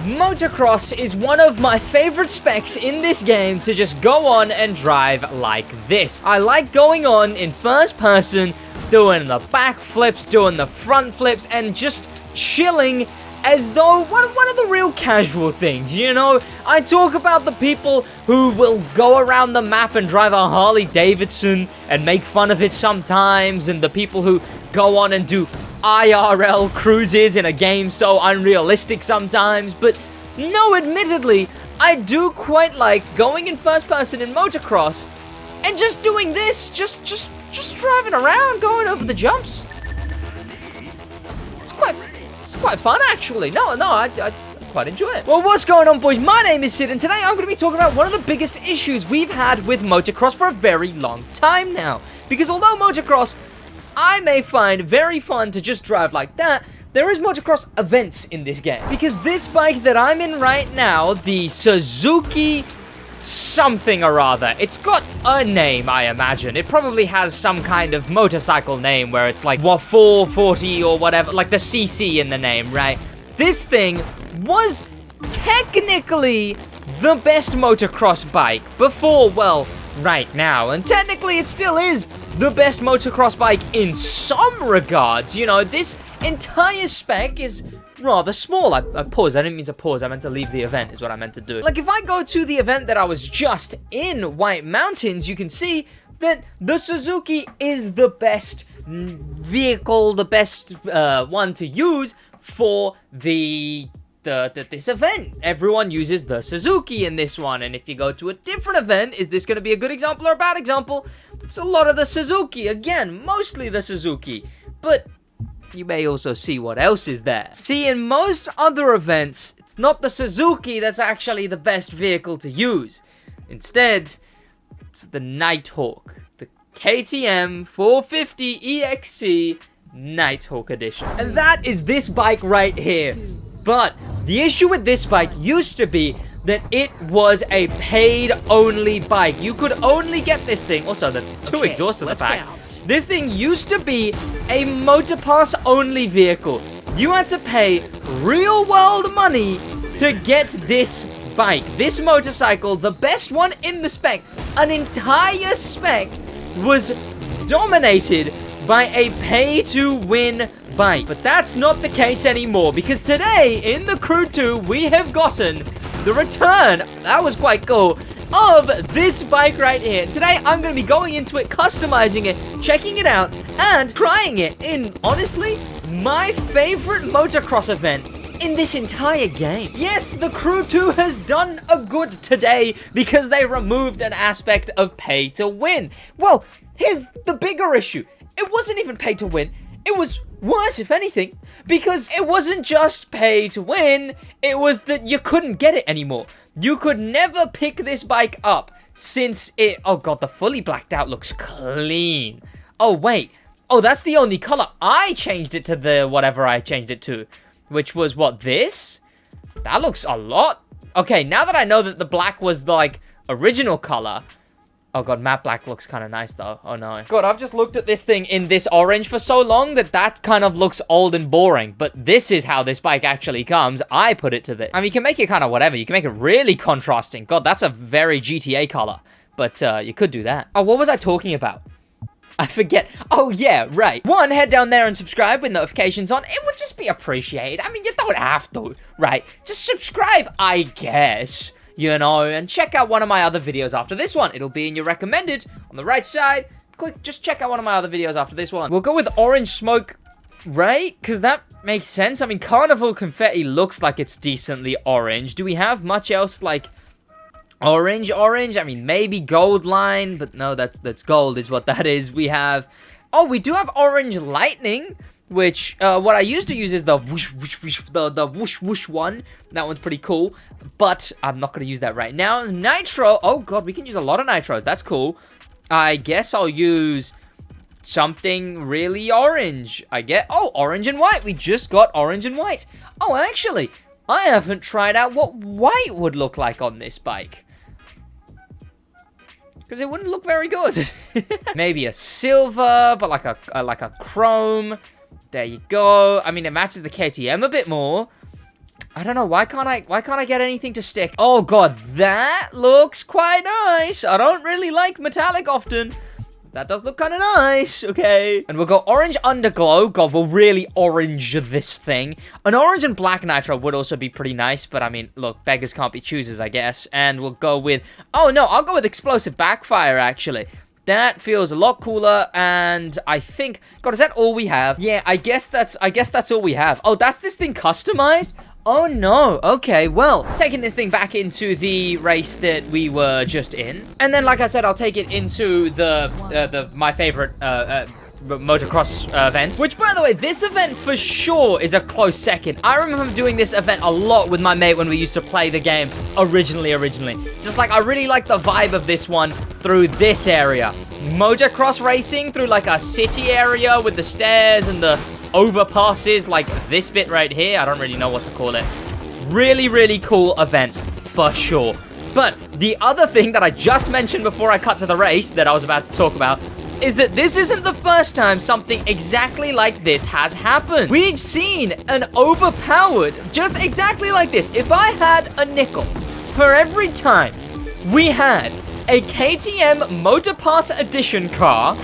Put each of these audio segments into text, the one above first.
Motocross is one of my favorite specs in this game to just go on and drive like this. I like going on in first person, doing the back flips, doing the front flips, and just chilling as though one of the real casual things, you know? I talk about the people who will go around the map and drive a Harley Davidson and make fun of it sometimes, and the people who go on and do IRL cruises in a game so unrealistic sometimes. But no, admittedly, I do quite like going in first person in motocross and just doing this, just driving around, going over the jumps. It's quite fun, actually. No, I quite enjoy it. Well, what's going on, boys? My name is Sid, and today I'm going to be talking about one of the biggest issues we've had with motocross for a very long time now. Because although motocross I may find very fun to just drive like that, there is motocross events in this game. Because this bike that I'm in right now, the Suzuki something or other, it's got a name, I imagine. It probably has some kind of motorcycle name where it's like 440 or whatever, like the CC in the name, right? This thing was technically the best motocross bike before, well, right now, and technically it still is the best motocross bike in some regards. You know, this entire spec is rather small. I paused. I didn't mean to pause. I meant to leave the event is what I meant to do. Like, if I go to the event that I was just in, White Mountains, you can see that the Suzuki is the best vehicle, the best one to use for this event. Everyone uses the Suzuki in this one, and if you go to a different event, is this going to be a good example or a bad example? It's a lot of the Suzuki. Again, mostly the Suzuki, but you may also see what else is there. See, in most other events, it's not the Suzuki that's actually the best vehicle to use. Instead, it's the Nighthawk, the KTM 450 EXC Nighthawk edition. And that is this bike right here. But the issue with this bike used to be that it was a paid-only bike. You could only get this thing. Also, the two exhausts at the back. This thing used to be a MotorPass-only vehicle. You had to pay real-world money to get this bike, this motorcycle, the best one in the spec. An entire spec was dominated by a pay-to-win bike. But that's not the case anymore, because today in the Crew 2 we have gotten the return, that was quite cool, of this bike right here. Today I'm going to be going into it, customizing it, checking it out, and trying it in, honestly, my favorite motocross event in this entire game. Yes, the Crew 2 has done a good today because they removed an aspect of pay to win. Well, here's the bigger issue. It wasn't even pay to win. It was worse, if anything, because it wasn't just pay to win, it was that you couldn't get it anymore. You could never pick this bike up since it... Oh god, the fully blacked out looks clean. Oh wait, oh that's the only color. I changed it to the whatever I changed it to, which was what, this? That looks a lot. Okay, now that I know that the black was the, like, original color... Oh god, matte black looks kind of nice though. Oh no. God, I've just looked at this thing in this orange for so long that kind of looks old and boring. But this is how this bike actually comes. I put it to this. I mean, you can make it kind of whatever. You can make it really contrasting. God, that's a very GTA color. But you could do that. Oh, what was I talking about? I forget. Oh yeah, right. One, head down there and subscribe with notifications on. It would just be appreciated. I mean, you don't have to, right? Just subscribe, I guess. You know, and check out one of my other videos after this one. It'll be in your recommended on the right side. Just check out one of my other videos after this one. We'll go with orange smoke, right? Because that makes sense. I mean, Carnival Confetti looks like it's decently orange. Do we have much else like orange? I mean, maybe Gold Line, but no, that's gold is what that is. We have, oh, we do have Orange Lightning, which, what I used to use is the whoosh, whoosh, whoosh, the whoosh, whoosh one. That one's pretty cool, but I'm not going to use that right now. Nitro, oh god, we can use a lot of nitros. That's cool. I guess I'll use something really orange. Oh, orange and white. We just got orange and white. Oh, actually, I haven't tried out what white would look like on this bike. Because it wouldn't look very good. Maybe a silver, but like a chrome. There you go. I mean, it matches the KTM a bit more. I don't know, why can't I get anything to stick? Oh god, that looks quite nice. I don't really like metallic often. That does look kind of nice, okay. And we'll go orange underglow. God, we'll really orange this thing. An orange and black nitro would also be pretty nice, but I mean, look, beggars can't be choosers, I guess. And we'll go with, oh no, I'll go with explosive backfire, actually. That feels a lot cooler, and I think, God, is that all we have? Yeah, I guess that's all we have. Oh, that's this thing customized? Oh no, okay, well, taking this thing back into the race that we were just in. And then, like I said, I'll take it into my favorite, motocross event, which, by the way, this event for sure is a close second. I remember doing this event a lot with my mate when we used to play the game originally. Just like, I really like the vibe of this one through this area. Motocross racing through like a city area with the stairs and the overpasses, like this bit right here. I don't really know what to call it. Really, really cool event for sure. But the other thing that I just mentioned before I cut to the race that I was about to talk about is that this isn't the first time something exactly like this has happened. We've seen an overpowered, just exactly like this. If I had a nickel for every time we had a KTM Motorpass Edition car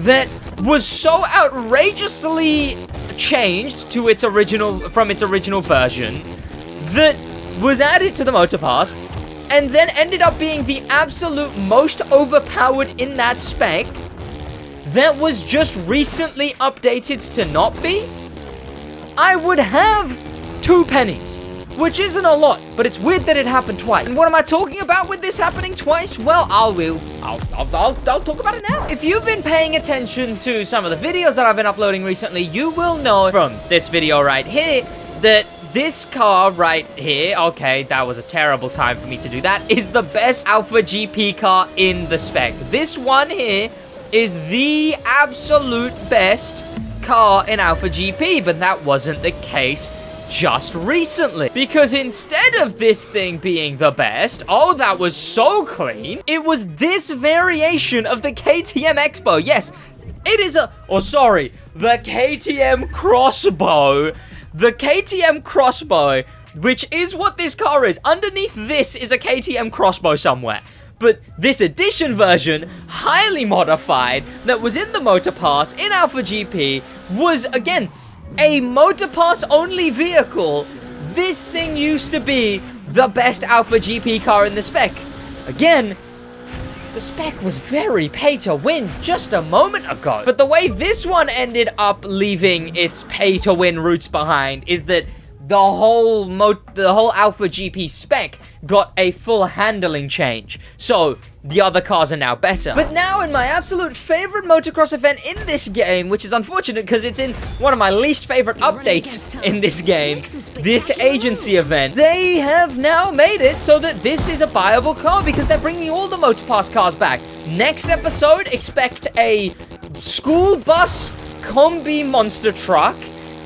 that was so outrageously changed to its original, from its original version, that was added to the Motorpass, and then ended up being the absolute most overpowered in that spec, that was just recently updated to not be, I would have 2 pennies. Which isn't a lot, but it's weird that it happened twice. And what am I talking about with this happening twice? Well, I'll talk about it now. If you've been paying attention to some of the videos that I've been uploading recently, you will know from this video right here that this car right here, okay, that was a terrible time for me to do that, is the best Alpha GP car in the spec. This one here is the absolute best car in Alpha GP, but that wasn't the case just recently, because instead of this thing being the best, oh, that was so clean, it was this variation of the KTM Expo. Yes, it is the KTM Crossbow. The KTM Crossbow, which is what this car is. Underneath this is a KTM Crossbow somewhere. But this edition version, highly modified, that was in the Motorpass, in Alpha GP, was, again, a Motorpass only vehicle. This thing used to be the best Alpha GP car in the spec. Again, the spec was very pay to win just a moment ago. But the way this one ended up leaving its pay to win roots behind is that the whole Alpha GP spec got a full handling change. So the other cars are now better. But now in my absolute favorite motocross event in this game, which is unfortunate because it's in one of my least favorite updates in this game, this agency event, they have now made it so that this is a buyable car because they're bringing all the Motorpass cars back. Next episode, expect a school bus combi monster truck,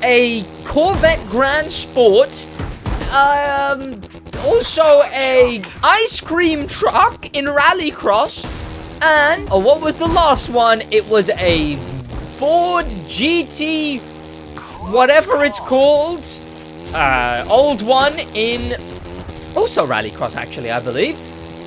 a Corvette Grand Sport, also a ice cream truck in Rallycross, and what was the last one? It was a Ford GT, whatever it's called, old one in also Rallycross, actually, I believe.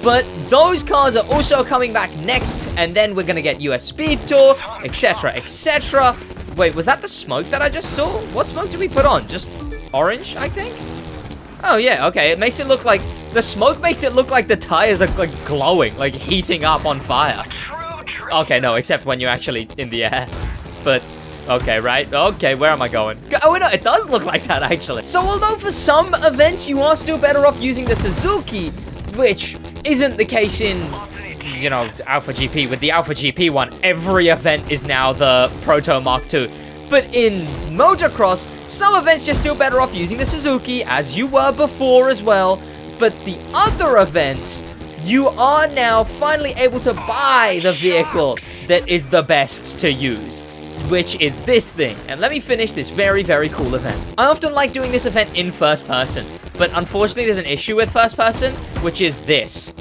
But those cars are also coming back next, and then we're gonna get US Speed Tour, etc., etc. Wait, was that the smoke that I just saw? What smoke did we put on? Just orange, I think? Oh, yeah, okay. It makes it look like... The smoke makes it look like the tires are, like, glowing, like, heating up on fire. Okay, no, except when you're actually in the air. But, okay, right? Okay, where am I going? Oh, no, it does look like that, actually. So, although for some events you are still better off using the Suzuki, which isn't the case in... you know, Alpha GP. With the Alpha GP one, every event is now the Proto Mark II. But in motocross, some events you're still better off using the Suzuki, as you were before as well. But the other events, you are now finally able to buy the vehicle that is the best to use, which is this thing. And let me finish this very, very cool event. I often like doing this event in first person, but unfortunately there's an issue with first person, which is this.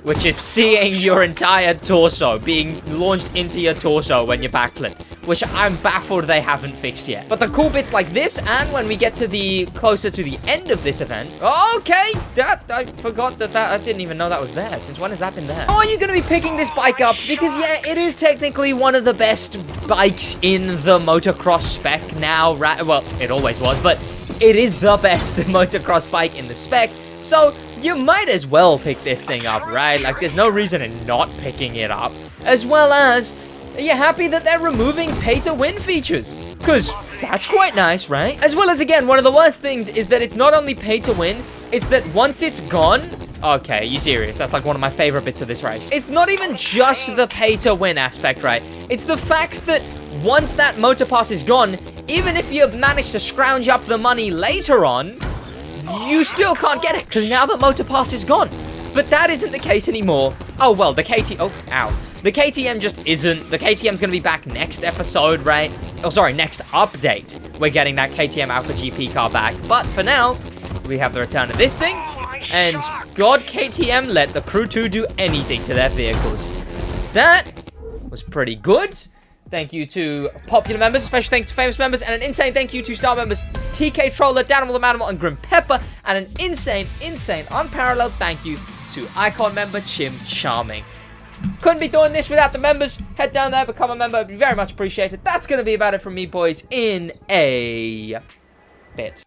Which is seeing your entire torso being launched into your torso when you backflip. which I'm baffled they haven't fixed yet. But the cool bits like this, and when we get to the closer to the end of this event, okay, I forgot that I didn't even know that was there. Since when has that been there? Are you going to be picking this bike up? Because yeah, it is technically one of the best bikes in the motocross spec now, right? Well, it always was, but it is the best motocross bike in the spec. So you might as well pick this thing up, right? Like, there's no reason in not picking it up. As well as, are you happy that they're removing pay-to-win features? Because that's quite nice, right? As well as, again, one of the worst things is that it's not only pay-to-win, it's that once it's gone... Okay, are you serious? That's like one of my favorite bits of this race. It's not even just the pay-to-win aspect, right? It's the fact that once that motor pass is gone, even if you've managed to scrounge up the money later on, you still can't get it, because now the motor pass is gone. But that isn't the case anymore. Oh, well, the KT... Oh, ow. The KTM just isn't. The KTM's going to be back next episode, right? Oh, sorry, next update. We're getting that KTM Alpha GP car back. But for now, we have the return of this thing. And God, KTM let the Crew 2 do anything to their vehicles. That was pretty good. Thank you to popular members, special thanks to famous members, and an insane thank you to star members TK Troller, Danimal the Manimal, and Grim Pepper, and an insane, unparalleled thank you to Icon member Chim Charming. Couldn't be doing this without the members. Head down there, become a member. It'd be very much appreciated. That's going to be about it from me, boys, in a bit.